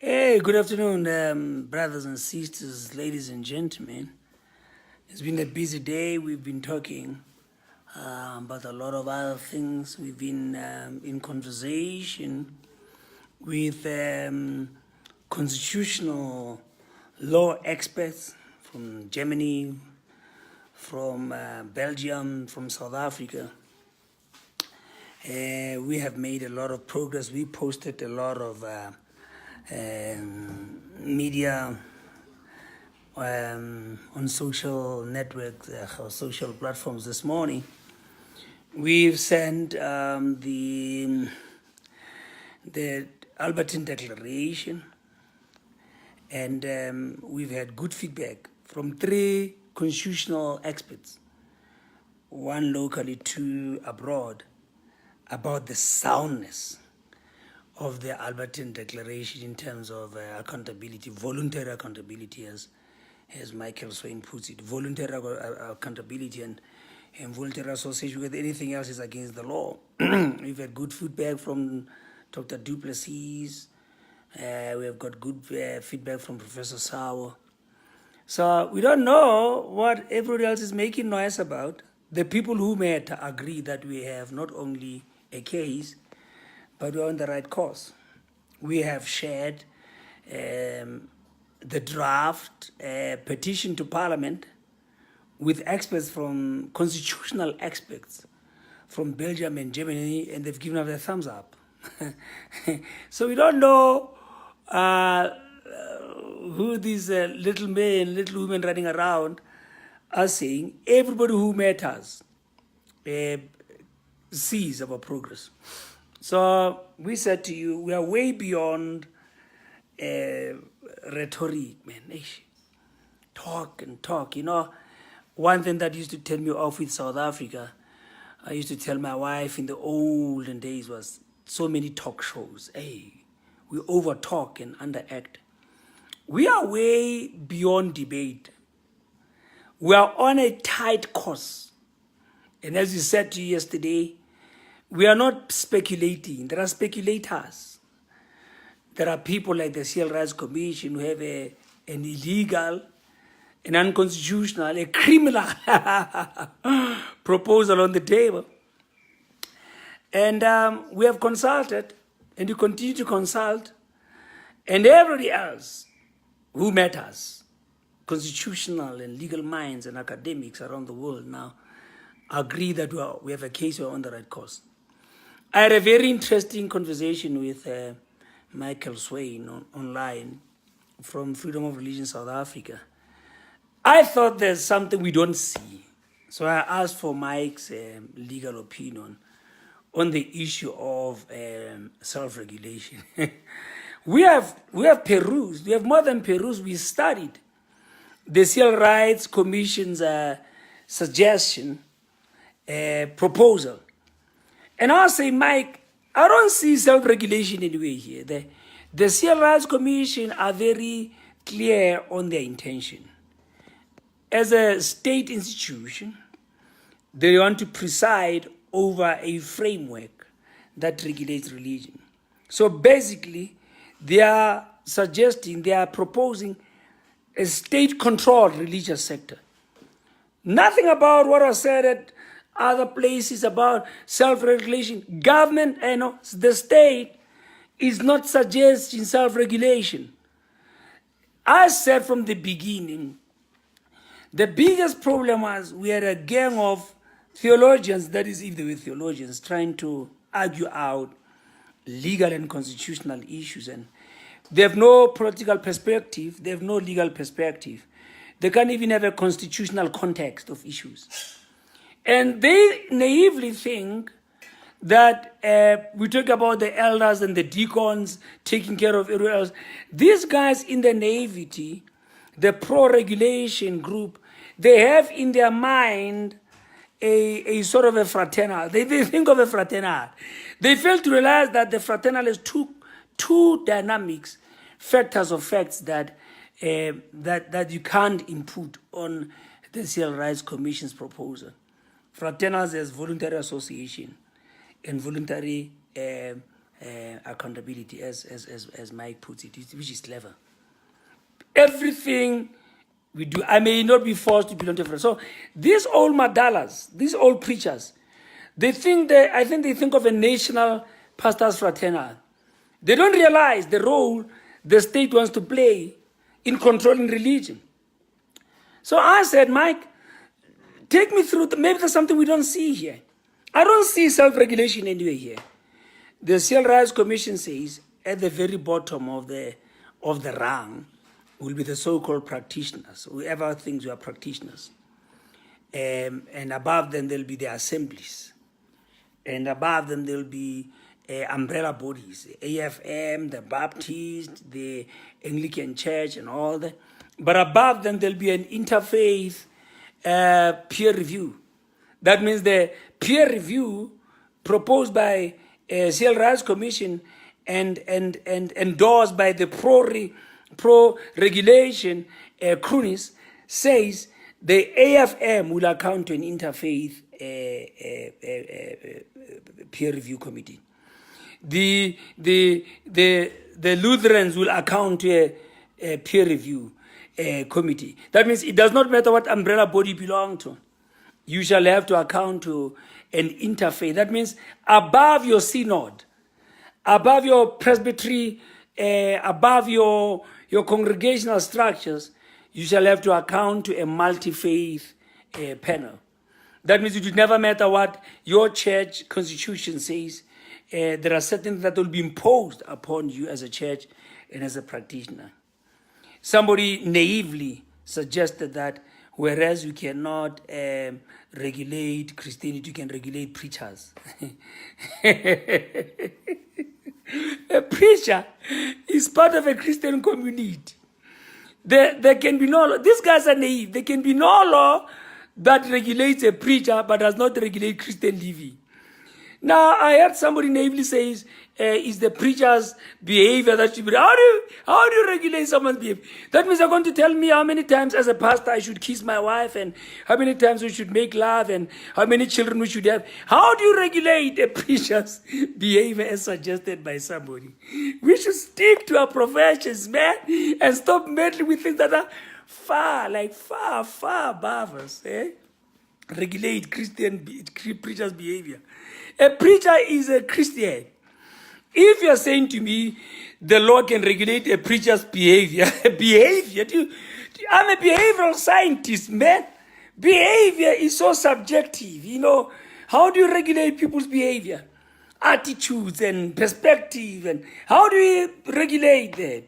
Hey, good afternoon, brothers and sisters, ladies and gentlemen. It's been a busy day. We've been talking about a lot of other things. We've been in conversation with constitutional law experts from Germany, from Belgium, from South Africa. We have made a lot of progress. We posted a lot of media on social networks or social platforms this morning. We've sent the Alberton Declaration, and we've had good feedback from 3 constitutional experts, 1 locally, 2 abroad, about the soundness of the Alberton Declaration in terms of accountability, voluntary accountability, as Michael Swain puts it, voluntary accountability and voluntary association with anything else is against the law. We've had good feedback from Dr. Duplessis. We have got good feedback from Professor Sauer. So we don't know what everybody else is making noise about. The people who met agree that we have not only a case, but we're on the right course. We have shared the draft petition to Parliament with experts from constitutional experts from Belgium and Germany, and they've given us a thumbs up. So we don't know who these little men, little women running around are saying. Everybody who met us sees our progress. So we said to you, we are way beyond rhetoric, man. Talk and talk. You know, one thing that used to turn me off with South Africa, I used to tell my wife in the olden days, was so many talk shows. Hey, we over talk and underact. We are way beyond debate. We are on a tight course. And as you said to you yesterday, we are not speculating. There are speculators. There are people like the Civil Rights Commission who have an illegal, an unconstitutional, a criminal proposal on the table. And we have consulted, and we continue to consult, and everybody else who met us, constitutional and legal minds and academics around the world now, agree that we have a case, we're on the right course. I had a very interesting conversation with Michael Swain online from Freedom of Religion South Africa. I thought there's something we don't see. So I asked for Mike's legal opinion on the issue of self-regulation. we have perused, we have more than perused, we studied the Civil Rights Commission's suggestion, proposal. And I'll say, Mike, I don't see self-regulation anyway here. The Civil Rights Commission are very clear on their intention. As a state institution, they want to preside over a framework that regulates religion. So basically, they are proposing a state-controlled religious sector. Nothing about what I said at other places about self-regulation. Government, the state is not suggesting self-regulation. I said from the beginning, the biggest problem was we had a gang of theologians, that is if they were theologians, trying to argue out legal and constitutional issues. And they have no political perspective, they have no legal perspective. They can't even have a constitutional context of issues. And they naively think that we talk about the elders and the deacons taking care of everyone else. These guys in the naivety, the pro-regulation group, they have in their mind a sort of a fraternal. They think of a fraternal. They fail to realize that the fraternal is two dynamics, factors of facts that you can't input on the Civil Rights Commission's proposal. Fraternals as voluntary association and voluntary accountability, as Mike puts it, which is clever. Everything we do, I may not be forced to belong to a. So these old madalas, these old preachers, I think they think of a national pastors fraternal. They don't realize the role the state wants to play in controlling religion. So I said, Mike, take me through, maybe there's something we don't see here. I don't see self-regulation anywhere here. The Civil Rights Commission says at the very bottom of the rung will be the so-called practitioners, whoever thinks you are practitioners. And above them, there'll be the assemblies. And above them, there'll be umbrella bodies, AFM, the Baptist, the Anglican Church, and all that. But above them, there'll be an interfaith peer review. That means the peer review proposed by Civil Rights Commission and endorsed by the pro-regulation cronies says the AFM will account to an interfaith peer review committee. The Lutherans will account to a peer review committee. That means it does not matter what umbrella body you belong to. You shall have to account to an interfaith. That means above your synod, above your presbytery, above your congregational structures, you shall have to account to a multi-faith panel. That means it will never matter what your church constitution says. There are certain things that will be imposed upon you as a church and as a practitioner. Somebody naively suggested that whereas you cannot regulate Christianity, you can regulate preachers. A preacher is part of a Christian community. There can be no law. These guys are naive. There can be no law that regulates a preacher but does not regulate Christian living. Now, I heard somebody naively says, is the preacher's behavior that should be... How do you regulate someone's behavior? That means they're going to tell me how many times as a pastor I should kiss my wife, and how many times we should make love, and how many children we should have. How do you regulate a preacher's behavior as suggested by somebody? We should stick to our professions, man, and stop meddling with things that are far above us. Regulate Christian preacher's behavior. A preacher is a Christian. If you're saying to me, the law can regulate a preacher's behavior, I'm a behavioral scientist, man. Behavior is so subjective, you know. How do you regulate people's behavior? Attitudes and perspective, and how do you regulate that?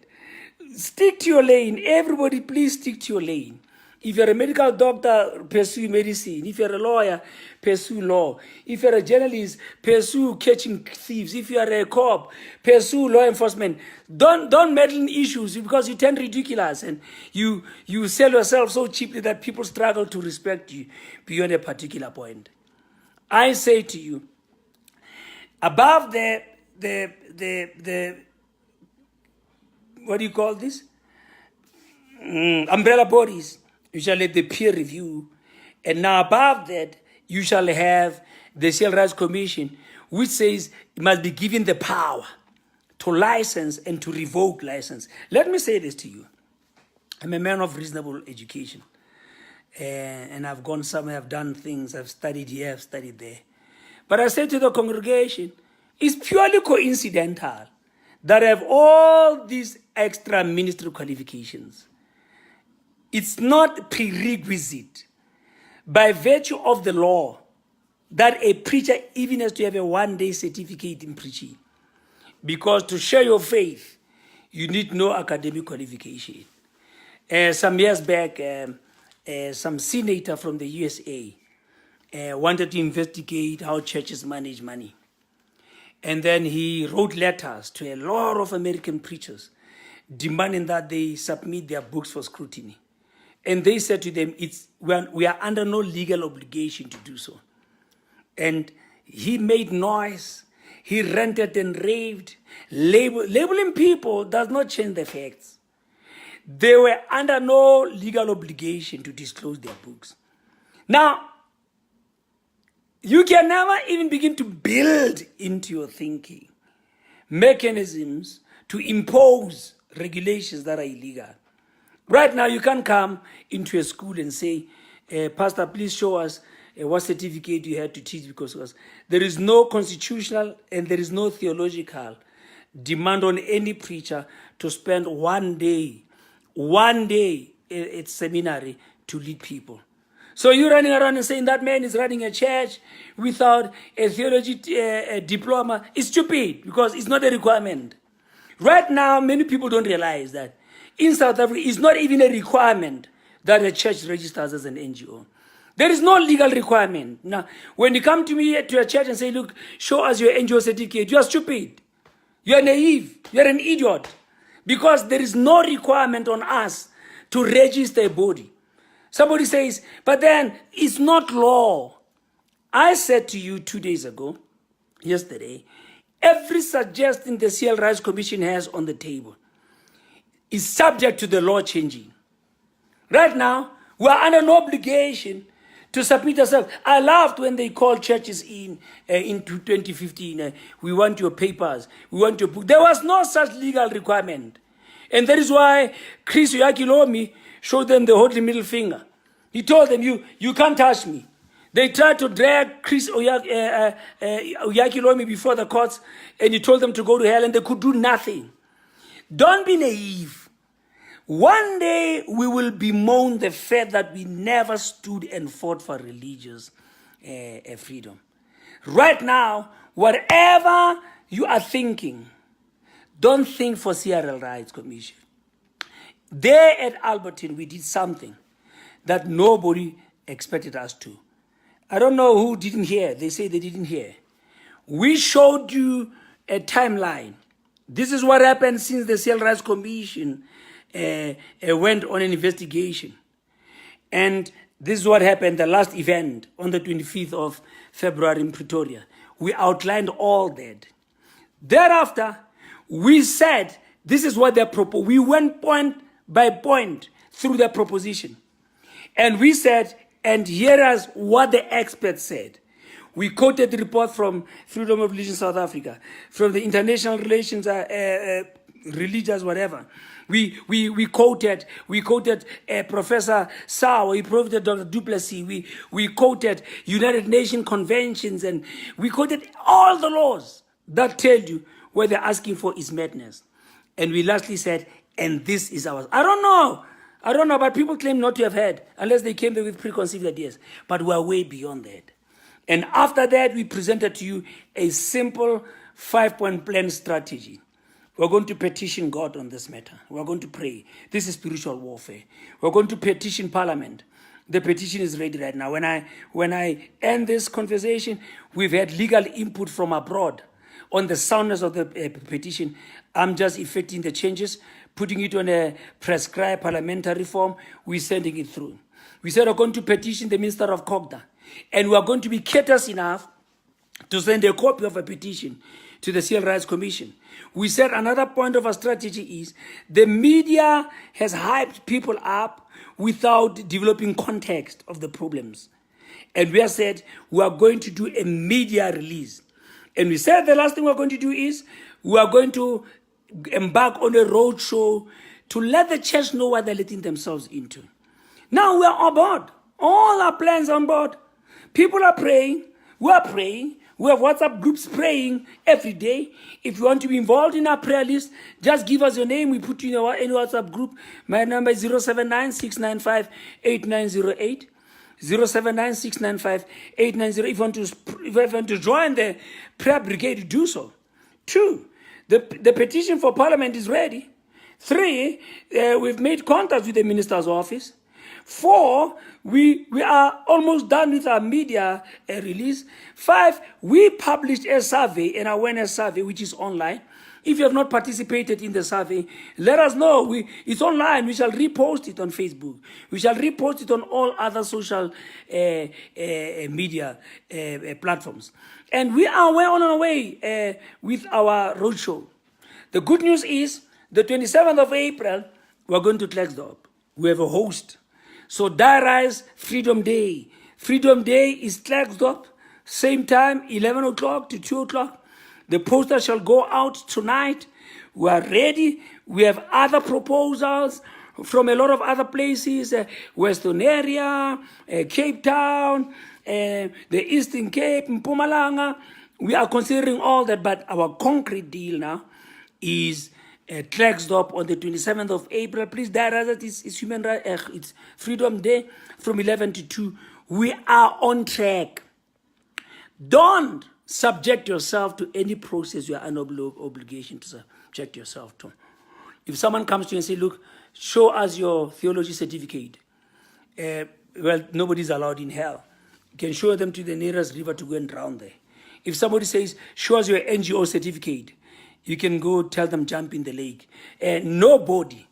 Stick to your lane. Everybody, please stick to your lane. If you're a medical doctor, pursue medicine. If you're a lawyer, pursue law. If you're a journalist, pursue catching thieves. If you're a cop, pursue law enforcement. Don't meddle in issues because you turn ridiculous and you sell yourself so cheaply that people struggle to respect you beyond a particular point. I say to you, above the what do you call this? Umbrella bodies. You shall let the peer review. And now above that, you shall have the Civil Rights Commission, which says it must be given the power to license and to revoke license. Let me say this to you. I'm a man of reasonable education. And I've gone somewhere, I've done things, I've studied here, I've studied there. But I say to the congregation, it's purely coincidental that I have all these extra ministerial qualifications. It's not prerequisite by virtue of the law that a preacher even has to have a one-day certificate in preaching. Because to share your faith, you need no academic qualification. Some years back, some senator from the USA wanted to investigate how churches manage money. And then he wrote letters to a lot of American preachers demanding that they submit their books for scrutiny. And they said to them, we are under no legal obligation to do so. And he made noise. He ranted and raved. Labeling people does not change the facts. They were under no legal obligation to disclose their books. Now, you can never even begin to build into your thinking mechanisms to impose regulations that are illegal. Right now, you can't come into a school and say, Pastor, please show us what certificate you had to teach, because there is no constitutional and there is no theological demand on any preacher to spend one day at seminary to lead people. So you're running around and saying that man is running a church without a theology diploma. It's stupid, because it's not a requirement. Right now, many people don't realize that in South Africa, it's not even a requirement that a church registers as an NGO. There is no legal requirement. Now, when you come to me to a church and say, look, show us your NGO certificate, you are stupid. You are naive. You are an idiot. Because there is no requirement on us to register a body. Somebody says, but then it's not law. I said to you 2 days ago, yesterday, every suggestion the Civil Rights Commission has on the table is subject to the law changing. Right now, we are under no obligation to submit ourselves. I laughed when they called churches in 2015. We want your papers. We want your book. There was no such legal requirement. And that is why Chris Oyakhilome showed them the holy middle finger. He told them, you can't touch me. They tried to drag Chris Oyakhilome before the courts, and he told them to go to hell, and they could do nothing. Don't be naive. One day we will bemoan the fact that we never stood and fought for religious freedom. Right now, whatever you are thinking, don't think for Civil Rights Commission. There at Alberton, we did something that nobody expected us to. I don't know who didn't hear. They say they didn't hear. We showed you a timeline. This is what happened since the Civil Rights Commission went on an investigation. And this is what happened, the last event on the 25th of February in Pretoria. We outlined all that. Thereafter, we said, this is what they proposed. We went point by point through the proposition. And we said, and here is what the experts said. We quoted the report from Freedom of Religion South Africa, from the International Relations, Religious, whatever. We quoted Professor Sao, we quoted Dr. Duplessis, we quoted United Nations conventions, and we quoted all the laws that tell you what they're asking for is madness. And we lastly said, and this is ours. I don't know, but people claim not to have heard, unless they came there with preconceived ideas. But we're way beyond that. And after that, we presented to you a simple 5-point plan strategy. We're going to petition God on this matter. We're going to pray. This is spiritual warfare. We're going to petition Parliament. The petition is ready right now. When I end this conversation, we've had legal input from abroad on the soundness of the petition. I'm just effecting the changes, putting it on a prescribed parliamentary form. We're sending it through. We said we're going to petition the Minister of Cogda, and we're going to be courteous enough to send a copy of a petition to the Civil Rights Commission. We said another point of our strategy is the media has hyped people up without developing context of the problems. And we have said we are going to do a media release. And we said the last thing we're going to do is we are going to embark on a roadshow to let the church know what they're letting themselves into. Now we are on board. All our plans are on board. People are praying. We are praying. We have WhatsApp groups praying every day. If you want to be involved in our prayer list, just give us your name. We put you in any WhatsApp group. My number is 079-695-8908. 079-695-8908. If you want to join the prayer brigade, do so. 2, the petition for Parliament is ready. 3, we've made contact with the Minister's office. 4, we are almost done with our media release. 5, we published a survey, an awareness survey, which is online. If you have not participated in the survey, let us know. It's online. We shall repost it on Facebook. We shall repost it on all other social media platforms. And we are well on our way with our roadshow. The good news is, the 27th of April, we're going to KLERKSDORP. We have a host. So diarize Freedom Day. Freedom Day is KLERKSDORP, same time, 11 o'clock to 2 o'clock. The poster shall go out tonight. We are ready. We have other proposals from a lot of other places, Western area, Cape Town, the Eastern Cape, Mpumalanga. We are considering all that, but our concrete deal now is KLERKSDORP on the 27th of April. Please, that it's human right, it's Freedom Day from 11 to 2. We are on track. Don't subject yourself to any process you are under obligation to subject yourself to. If someone comes to you and say, look, show us your theology certificate. Well, nobody's allowed in hell. You can show them to the nearest river to go and drown there. If somebody says, show us your NGO certificate, you can go tell them jump in the lake. Nobody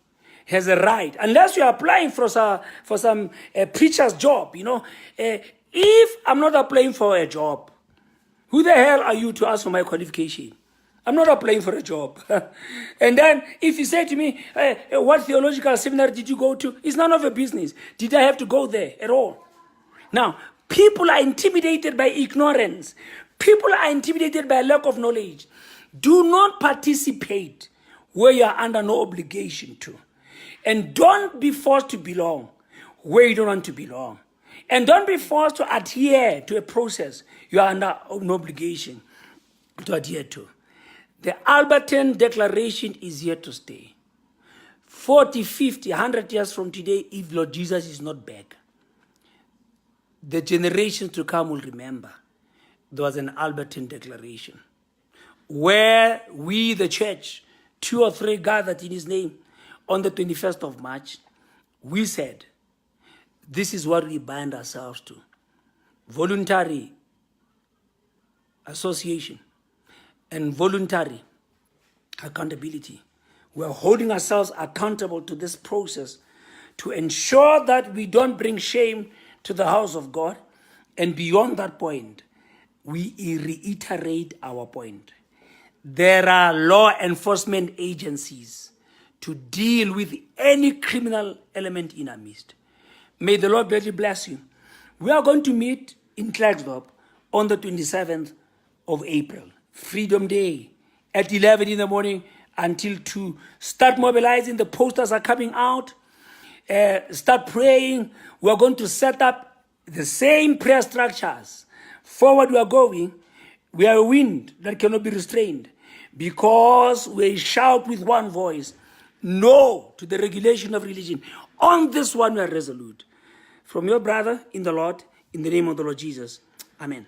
has a right, unless you're applying for some preacher's job, you know. If I'm not applying for a job, who the hell are you to ask for my qualification? I'm not applying for a job. And then if you say to me, what theological seminary did you go to? It's none of your business. Did I have to go there at all? Now, people are intimidated by ignorance. People are intimidated by lack of knowledge. Do not participate where you are under no obligation to. And don't be forced to belong where you don't want to belong. And don't be forced to adhere to a process you are under no obligation to adhere to. The Alberton Declaration is here to stay. 40, 50, 100 years from today, if Lord Jesus is not back, the generations to come will remember there was an Alberton Declaration where we, the church, 2 or 3 gathered in his name on the 21st of March, we said, this is what we bind ourselves to. Voluntary association and voluntary accountability. We're holding ourselves accountable to this process to ensure that we don't bring shame to the house of God. And beyond that point, we reiterate our point. There are law enforcement agencies to deal with any criminal element in our midst. May the Lord greatly bless you. We are going to meet in KLERKSDORP on the 27th of April, Freedom Day, at 11 in the morning until 2. Start mobilizing. The posters are coming out. Start praying. We are going to set up the same prayer structures. Forward we are going. We are a wind that cannot be restrained because we shout with one voice, no to the regulation of religion. On this one we are resolute. From your brother in the Lord, in the name of the Lord Jesus. Amen.